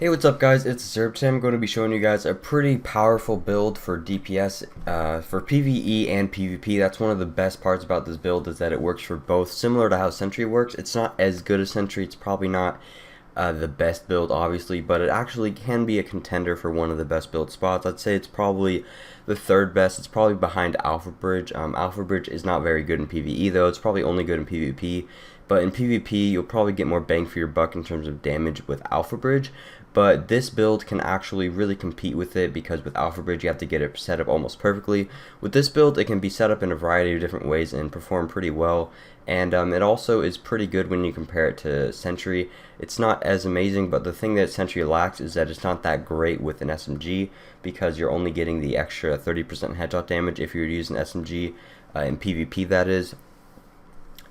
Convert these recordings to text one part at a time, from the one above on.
Hey, what's up guys, it's Zerb. Today I'm going to be showing you guys a pretty powerful build for DPS, for PvE and PvP. That's one of the best parts about this build, is that it works for both. Similar to how Sentry works, it's not as good as Sentry, it's probably not the best build obviously, but it actually can be a contender for one of the best build spots. I'd say it's probably the third best. It's probably behind Alpha Bridge. Alpha Bridge is not very good in PvE though, it's probably only good in PvP. But in PvP, you'll probably get more bang for your buck in terms of damage with Alpha Bridge. But this build can actually really compete with it, because with Alpha Bridge you have to get it set up almost perfectly. With this build, it can be set up in a variety of different ways and perform pretty well. And it also is pretty good when you compare it to Sentry. It's not as amazing, but the thing that Sentry lacks is that it's not that great with an SMG, because you're only getting the extra 30% headshot damage if you're using SMG in PvP, that is.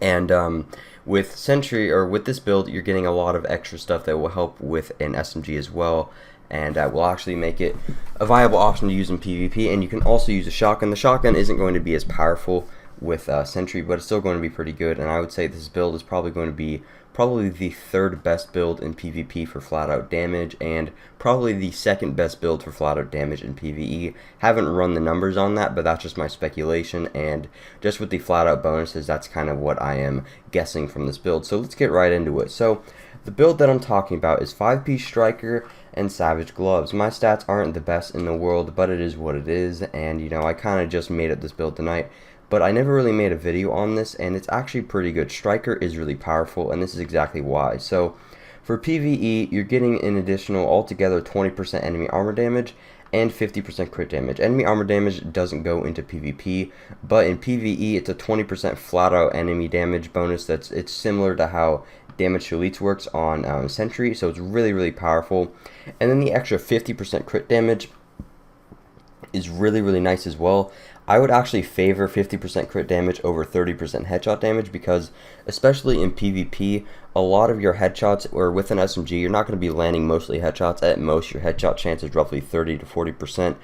And with Sentry, or with this build, you're getting a lot of extra stuff that will help with an SMG as well, and will actually make it a viable option to use in PvP. And you can also use a shotgun. The shotgun isn't going to be as powerful with Sentry, but it's still going to be pretty good, and I would say this build is probably going to be the third best build in PvP for flat out damage, and probably the second best build for flat out damage in PvE. Haven't run the numbers on that, but that's just my speculation, and just with the flat out bonuses, that's kind of what I am guessing from this build. So let's get right into it. So the build that I'm talking about is 5-piece striker and savage gloves. My stats aren't the best in the world, but it is what it is, and you know, I kind of just made up this build tonight. But I never really made a video on this, and it's actually pretty good. Striker is really powerful, and this is exactly why. So for PvE, you're getting an additional altogether 20% enemy armor damage and 50% crit damage. Enemy armor damage doesn't go into PvP, but in PvE it's a 20% flat out enemy damage bonus. It's similar to how damage to elites works on Sentry, so it's really powerful. And then the extra 50% crit damage is really nice as well. I would actually favor 50% crit damage over 30% headshot damage, because especially in PvP, a lot of your headshots, or with an SMG, you're not going to be landing mostly headshots. At most, your headshot chance is roughly 30 to 40%,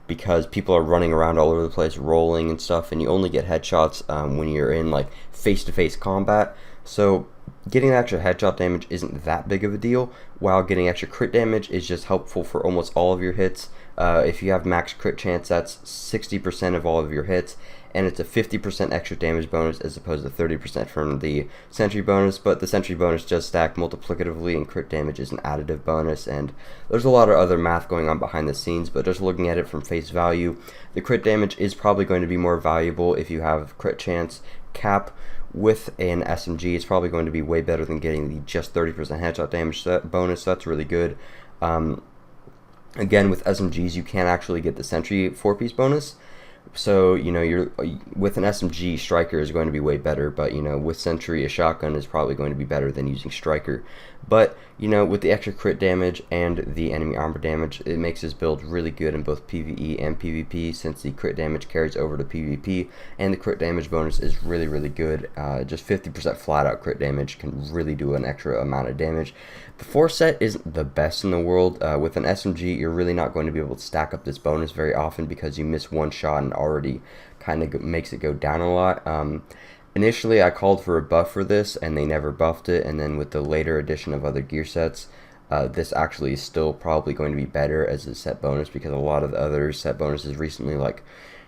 because people are running around all over the place, rolling and stuff, and you only get headshots when you're in like face-to-face combat. So getting extra headshot damage isn't that big of a deal, while getting extra crit damage is just helpful for almost all of your hits. If you have max crit chance, that's 60% of all of your hits, and it's a 50% extra damage bonus as opposed to 30% from the Sentry bonus. But the Sentry bonus does stack multiplicatively, and crit damage is an additive bonus, and there's a lot of other math going on behind the scenes, but just looking at it from face value, the crit damage is probably going to be more valuable if you have crit chance cap. With an SMG, it's probably going to be way better than getting the just 30% headshot damage bonus, so that's really good. Again, with SMGs, you can actually get the Sentry 4-piece bonus. So, you know, you're with an SMG, Striker is going to be way better, but, you know, with Sentry, a shotgun is probably going to be better than using Striker. But, you know, with the extra crit damage and the enemy armor damage, it makes this build really good in both PvE and PvP, since the crit damage carries over to PvP, and the crit damage bonus is really good. Just 50% flat out crit damage can really do an extra amount of damage. The force set isn't the best in the world. With an SMG, you're really not going to be able to stack up this bonus very often, because you miss one shot and already kind of makes it go down a lot. Initially, I called for a buff for this, and they never buffed it, and then with the later addition of other gear sets, this actually is still probably going to be better as a set bonus, because a lot of the other set bonuses recently, like,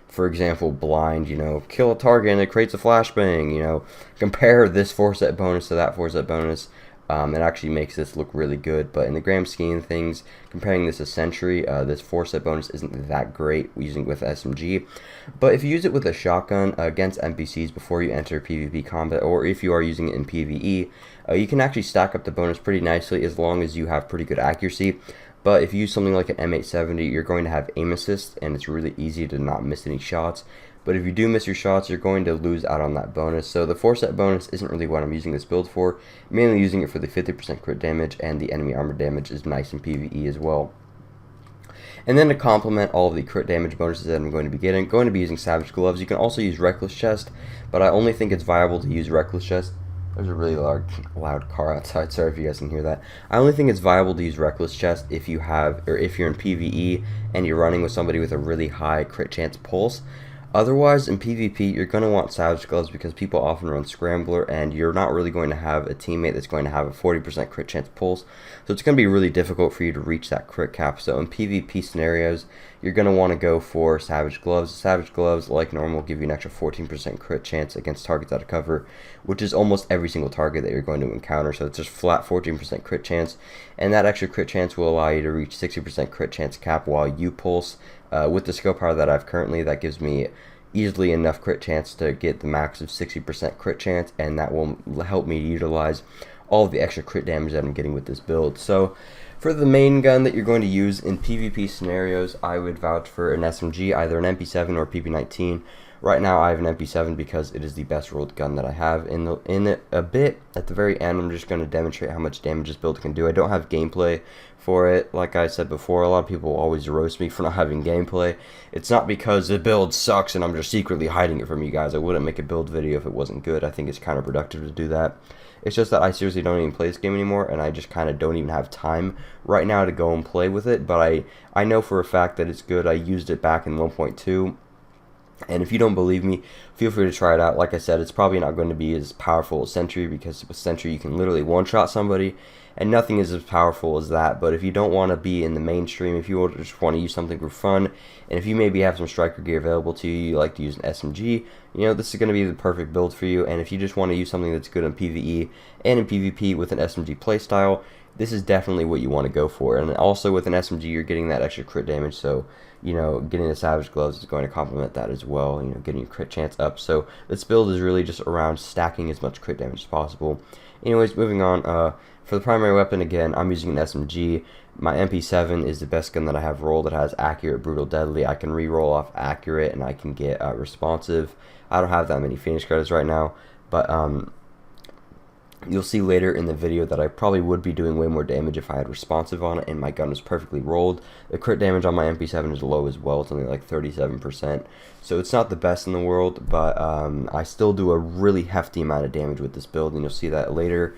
for example, blind, you know, kill a target and it creates a flashbang, you know, compare this 4-set bonus to that 4-set bonus. It actually makes this look really good, but in the grand scheme of things, comparing this to Sentry, this 4-set bonus isn't that great using with SMG. But if you use it with a shotgun against NPCs before you enter PvP combat, or if you are using it in PvE, you can actually stack up the bonus pretty nicely as long as you have pretty good accuracy. But if you use something like an M870, you're going to have aim assist, and it's really easy to not miss any shots. But if you do miss your shots, you're going to lose out on that bonus. So the 4-set bonus isn't really what I'm using this build for. Mainly using it for the 50% crit damage, and the enemy armor damage is nice in PvE as well. And then to complement all of the crit damage bonuses that I'm going to be getting, going to be using Savage Gloves. You can also use Reckless Chest, but I only think it's viable to use Reckless Chest. There's a really loud car outside, sorry if you guys can hear that. I only think it's viable to use Reckless Chest if you have, or if you're in PvE and you're running with somebody with a really high crit chance pulse. Otherwise, in PvP, you're going to want Savage Gloves because people often run Scrambler, and you're not really going to have a teammate that's going to have a 40% crit chance pulse. So it's going to be really difficult for you to reach that crit cap. So in PvP scenarios, you're going to want to go for Savage Gloves. Savage Gloves, like normal, give you an extra 14% crit chance against targets out of cover, which is almost every single target that you're going to encounter. So it's just flat 14% crit chance, and that extra crit chance will allow you to reach 60% crit chance cap while you pulse. With the skill power that I have currently, that gives me easily enough crit chance to get the max of 60% crit chance, and that will help me utilize all of the extra crit damage that I'm getting with this build. So for the main gun that you're going to use in PvP scenarios, I would vouch for an SMG, either an MP7 or PP19. Right now I have an MP7 because it is the best rolled gun that I have. In a bit, at the very end, I'm just going to demonstrate how much damage this build can do. I don't have gameplay for it. Like I said before, a lot of people always roast me for not having gameplay. It's not because the build sucks and I'm just secretly hiding it from you guys. I wouldn't make a build video if it wasn't good. I think it's counterproductive to do that. It's just that I seriously don't even play this game anymore, and I just kind of don't even have time right now to go and play with it. But I know for a fact that it's good. I used it back in 1.2. And if you don't believe me, feel free to try it out. Like I said, it's probably not going to be as powerful as Sentry, because with Sentry you can literally one-shot somebody, and nothing is as powerful as that. But if you don't want to be in the mainstream, if you just want to use something for fun, and if you maybe have some striker gear available to you, you like to use an SMG, you know, this is going to be the perfect build for you. And if you just want to use something that's good in PvE and in PvP with an SMG playstyle, this is definitely what you want to go for. And also with an SMG, you're getting that extra crit damage, so you know, getting the Savage Gloves is going to complement that as well, you know, getting your crit chance up. So this build is really just around stacking as much crit damage as possible. Anyways, moving on, for the primary weapon, again, I'm using an SMG. My MP7 is the best gun that I have rolled. It has accurate, brutal, deadly. I can re-roll off accurate, and I can get responsive. I don't have that many Phoenix credits right now, but you'll see later in the video that I probably would be doing way more damage if I had responsive on it and my gun was perfectly rolled. The crit damage on my MP7 is low as well. It's only like 37%. So it's not the best in the world, but I still do a really hefty amount of damage with this build, and you'll see that later.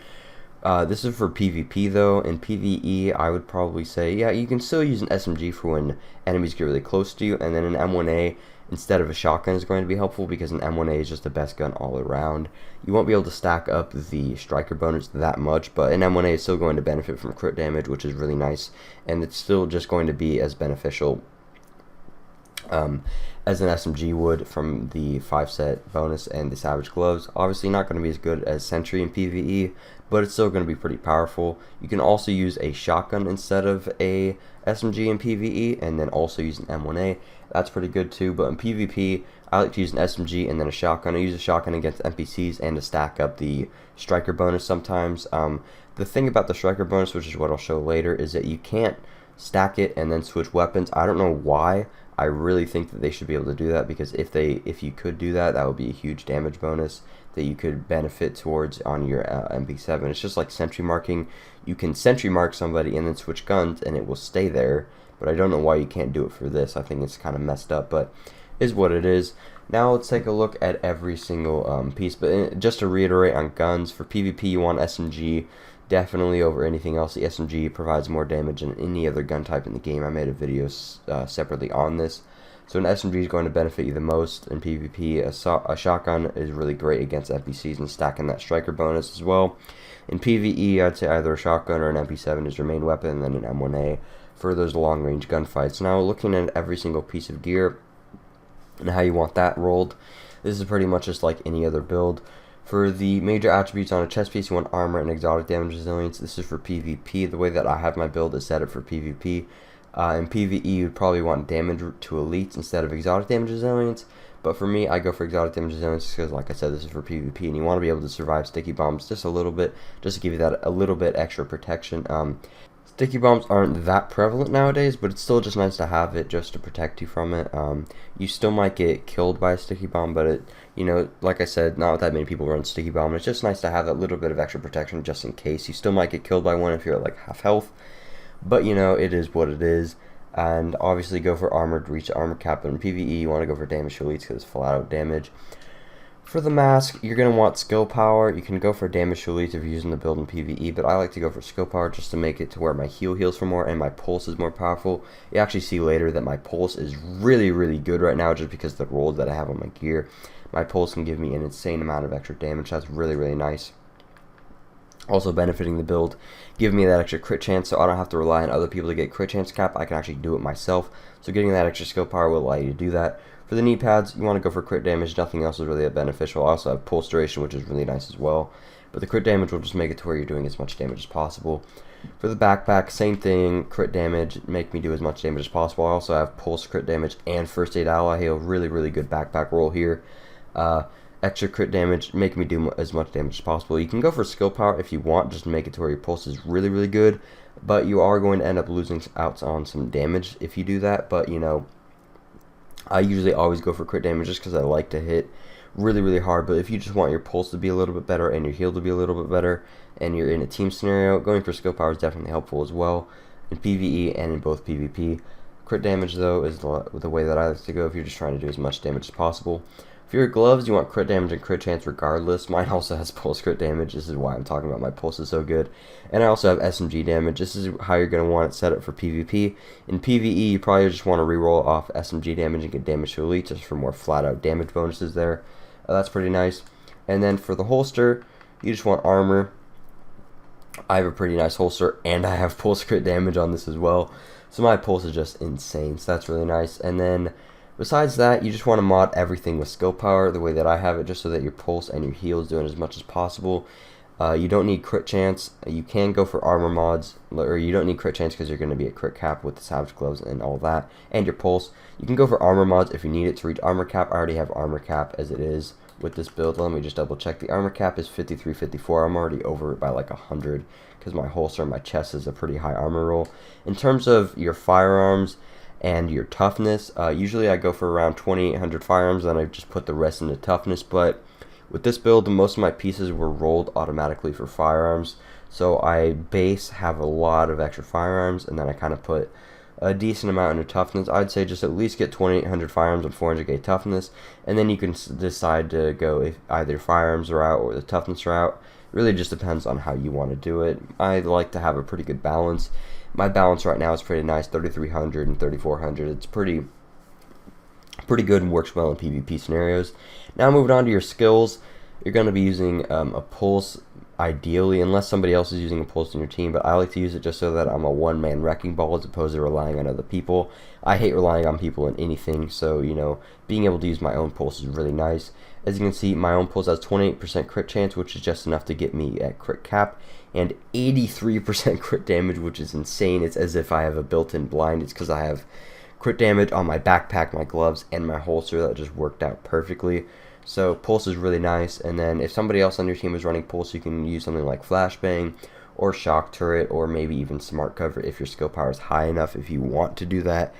This is for PvP though. In PvE, I would probably say, yeah, you can still use an SMG for when enemies get really close to you, and then an M1A instead of a shotgun is going to be helpful, because an M1A is just the best gun all around. You won't be able to stack up the striker bonus that much, but an M1A is still going to benefit from crit damage, which is really nice, and it's still just going to be as beneficial as an SMG would from the 5-set bonus and the Savage Gloves. Obviously not going to be as good as Sentry in PvE, but it's still going to be pretty powerful. You can also use a shotgun instead of a SMG in PvE, and then also use an M1A. That's pretty good too, but in PvP, I like to use an SMG and then a shotgun. I use a shotgun against NPCs and to stack up the striker bonus sometimes. The thing about the striker bonus, which is what I'll show later, is that you can't stack it and then switch weapons. I don't know why. I really think that they should be able to do that, because if you could do that, that would be a huge damage bonus that you could benefit towards on your MP7. It's just like sentry marking. You can sentry mark somebody and then switch guns and it will stay there, but I don't know why you can't do it for this. I think it's kind of messed up, but is what it is. Now let's take a look at every single piece, but just to reiterate on guns, for PvP you want SMG definitely over anything else. The SMG provides more damage than any other gun type in the game. I made a video separately on this. So an SMG is going to benefit you the most in PvP. A shotgun is really great against NPCs and stacking that striker bonus as well. In PvE, I'd say either a shotgun or an MP7 is your main weapon, and then an M1A for those long-range gunfights. Now, looking at every single piece of gear and how you want that rolled, this is pretty much just like any other build. For the major attributes on a chest piece, you want armor and exotic damage resilience. This is for PvP. The way that I have my build is set up for PvP. In PvE, you'd probably want damage to elites instead of exotic damage resilience. But for me, I go for exotic damage resilience because, like I said, this is for PvP, and you want to be able to survive sticky bombs just a little bit, just to give you that a little bit extra protection. Sticky bombs aren't that prevalent nowadays, but it's still just nice to have it just to protect you from it. You still might get killed by a sticky bomb, but it, you know, like I said, not that many people run sticky bomb. It's just nice to have that little bit of extra protection just in case. You still might get killed by one if you're at like half health, but you know, it is what it is. And obviously go for armor to reach the armor cap. But in PvE, you want to go for damage to elites because it's flat out damage. For the mask, you're going to want skill power. You can go for damage to elite if you're using the build in PvE, but I like to go for skill power just to make it to where my heal heals for more and my pulse is more powerful. You actually see later that my pulse is really, really good right now just because of the rolls that I have on my gear. My pulse can give me an insane amount of extra damage. That's really, really nice. Also benefiting the build, giving me that extra crit chance so I don't have to rely on other people to get crit chance cap. I can actually do it myself. So getting that extra skill power will allow you to do that. For the knee pads, you want to go for crit damage. Nothing else is really that beneficial. I also have pulse duration, which is really nice as well. But the crit damage will just make it to where you're doing as much damage as possible. For the backpack, same thing. Crit damage, make me do as much damage as possible. I also have pulse, crit damage, and first aid ally hail. Really, really good backpack roll here. Extra crit damage, make me do as much damage as possible. You can go for skill power if you want, just to make it to where your pulse is really, really good. But you are going to end up losing out on some damage if you do that. But, you know, I usually always go for crit damage just because I like to hit really, really hard. But if you just want your pulse to be a little bit better and your heal to be a little bit better, and you're in a team scenario, going for skill power is definitely helpful as well in PvE and in both PvP. Crit damage, though, is the way that I like to go if you're just trying to do as much damage as possible. For your gloves, you want crit damage and crit chance regardless. Mine also has pulse crit damage. This is why I'm talking about my pulse is so good. And I also have SMG damage. This is how you're going to want it set up for PvP. In PvE, you probably just want to reroll off SMG damage and get damage to elite just for more flat out damage bonuses there. That's pretty nice. And then for the holster, you just want armor. I have a pretty nice holster and I have pulse crit damage on this as well. So my pulse is just insane. So that's really nice. And then besides that, you just want to mod everything with skill power the way that I have it, just so that your pulse and your heal is doing as much as possible. You don't need crit chance. You can go for armor mods, or you don't need crit chance because you're going to be at crit cap with the savage gloves and all that, and your pulse. You can go for armor mods if you need it to reach armor cap. I already have armor cap as it is with this build. Let me just double check. The armor cap is 53, 54. I'm already over it by like 100 because my holster and my chest is a pretty high armor roll. In terms of your firearms and your toughness, usually I go for around 2800 firearms, then I just put the rest into toughness. But with this build, most of my pieces were rolled automatically for firearms, so I base have a lot of extra firearms, and then I kind of put a decent amount into toughness. I'd say just at least get 2800 firearms and 400k toughness, and then you can decide to go if either firearms route or the toughness route. It really just depends on how you want to do it. I like to have a pretty good balance. My balance right now is pretty nice, 3300 and 3400. It's pretty good and works well in PvP scenarios. Now moving on to your skills, you're going to be using a pulse ideally, unless somebody else is using a pulse in your team, but I like to use it just so that I'm a one-man wrecking ball as opposed to relying on other people. I hate relying on people in anything, so, you know, being able to use my own pulse is really nice. As you can see, my own pulse has 28% crit chance, which is just enough to get me at crit cap, and 83% crit damage, which is insane. It's as if I have a built-in blind. It's because I have crit damage on my backpack, my gloves, and my holster. That just worked out perfectly. So pulse is really nice. And then if somebody else on your team is running pulse, you can use something like flashbang or shock turret or maybe even smart cover if your skill power is high enough. If you want to do that,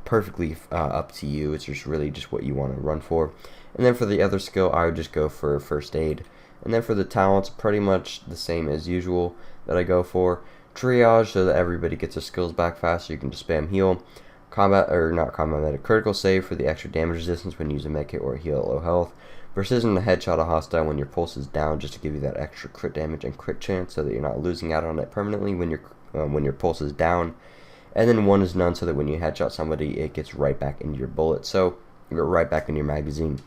perfectly up to you. It's just really just what you want to run for. And then for the other skill, I would just go for first aid. And then for the talents, pretty much the same as usual that I go for. Triage, so that everybody gets their skills back fast, so you can just spam heal. Combat, or not combat medic, critical save for the extra damage resistance when you use a medkit or a heal at low health. Precision to headshot a hostile when your pulse is down, just to give you that extra crit damage and crit chance, so that you're not losing out on it permanently when your pulse is down. And then one is none, so that when you headshot somebody, it gets right back into your bullet, so you're right back in your magazine.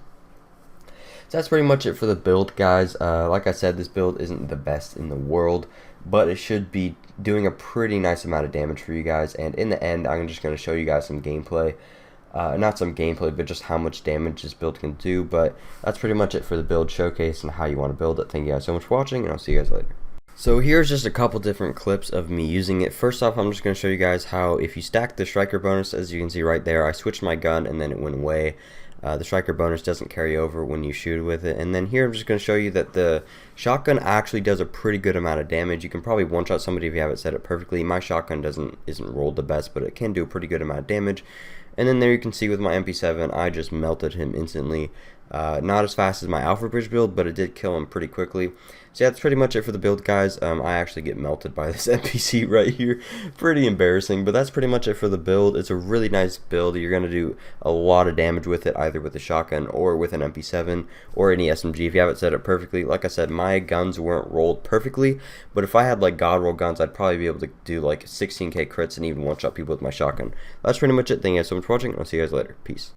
So that's pretty much it for the build, guys. Like I said, this build isn't the best in the world, but it should be doing a pretty nice amount of damage for you guys. And in the end, I'm just going to show you guys some gameplay. Not some gameplay, but just how much damage this build can do. But that's pretty much it for the build showcase and how you want to build it. Thank you guys so much for watching, and I'll see you guys later. So here's just a couple different clips of me using it. First off, I'm just going to show you guys how if you stack the striker bonus, as you can see right there, I switched my gun and then it went away. The striker bonus doesn't carry over when you shoot with it. And then here I'm just going to show you that the shotgun actually does a pretty good amount of damage. You can probably one-shot somebody if you have it set up perfectly. My shotgun isn't rolled the best, but it can do a pretty good amount of damage. And then there you can see with my MP7, I just melted him instantly. Not as fast as my Alpha Bridge build, but it did kill him pretty quickly. So yeah, that's pretty much it for the build, guys. I actually get melted by this NPC right here. Pretty embarrassing, but that's pretty much it for the build. It's a really nice build. You're going to do a lot of damage with it, either with a shotgun or with an MP7 or any SMG if you have it set up perfectly. Like I said, my guns weren't rolled perfectly, but if I had like god roll guns, I'd probably be able to do like 16k crits and even one-shot people with my shotgun. That's pretty much it. Thank you guys so much for watching. I'll see you guys later. Peace.